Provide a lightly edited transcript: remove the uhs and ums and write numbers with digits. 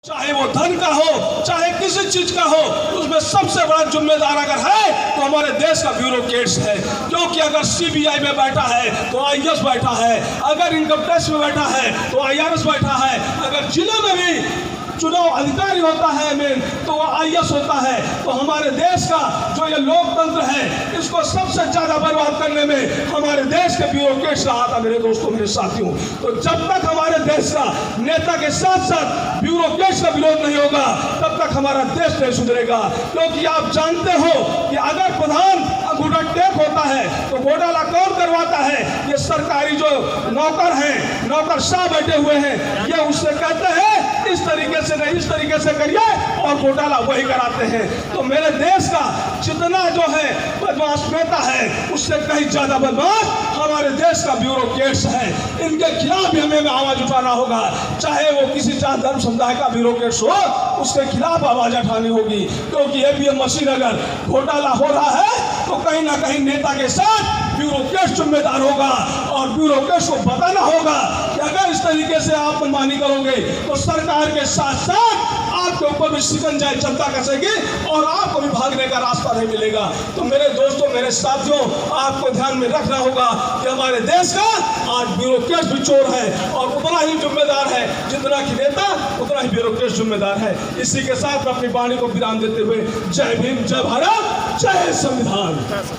चाहे वो धन का हो, चाहे किसी चीज का हो, उसमें सबसे बड़ा जिम्मेदार अगर है तो हमारे देश का ब्यूरोक्रेट्स है। क्योंकि अगर सीबीआई में बैठा है तो आईएएस बैठा है, अगर इनकम टैक्स में बैठा है तो आईआरएस बैठा है, अगर जिले में भी चुनाव अधिकारी होता है मेन तो वो आईएएस होता है। तो हमारे देश का जो ये लोकतंत्र है इसको सबसे ज्यादा बर्बाद करने में हमारे देश के ब्यूरोक्रेट्स का हाथ है। मेरे दोस्तों, मेरे साथियों, तो जब तक हमारे देश का नेता के साथ साथ ब्यूरोक्रेट्स का विरोध नहीं होगा तब तक हमारा देश नहीं सुधरेगा। क्योंकि आप जानते हो कि अगर प्रधान अंगूठा टेक होता है तो घोटाला कौन करवाता है? ये सरकारी जो नौकर हैं, नौकरशाह बैठे हुए हैं, ये उससे कहते हैं इस तरीके से नहीं, इस तरीके से करिए, और घोटाला वही कराते हैं। तो मेरे देश का जितना जो है बदमाश नेता है उससे कहीं ज्यादा बदमाश हमारे देश का ब्यूरोक्रेट्स है। इनके खिलाफ भी हमें आवाज उठाना होगा। चाहे वो किसी जात धर्म समुदाय का ब्यूरोक्रेट्स हो, उसके खिलाफ आवाज उठानी होगी। क्योंकि ईवीएम मशीन अगर घोटाला हो रहा है तो कहीं ना कहीं नेता के साथ ब्यूरोक्रेट्स जिम्मेदार होगा, और ब्यूरोक्रेट्स को बताना होगा कि अगर इस तरीके से आप मनमानी करोगे तो सरकार के साथ साथ आपके ऊपर भी शिकंजा जनता कसेगी और आपको भी भागने का रास्ता नहीं मिलेगा। तो मेरे दोस्तों, मेरे साथियों, आपको ध्यान में रखना होगा कि हमारे देश का आज ब्यूरोक्रेट्स भी चोर है, और उतना ही जिम्मेदार है जितना कि नेता उतना ही ब्यूरोक्रेट्स जिम्मेदार है। इसी के साथ मैं अपनी वाणी को विराम देते हुए जय भीम, जय भारत, जय संविधान।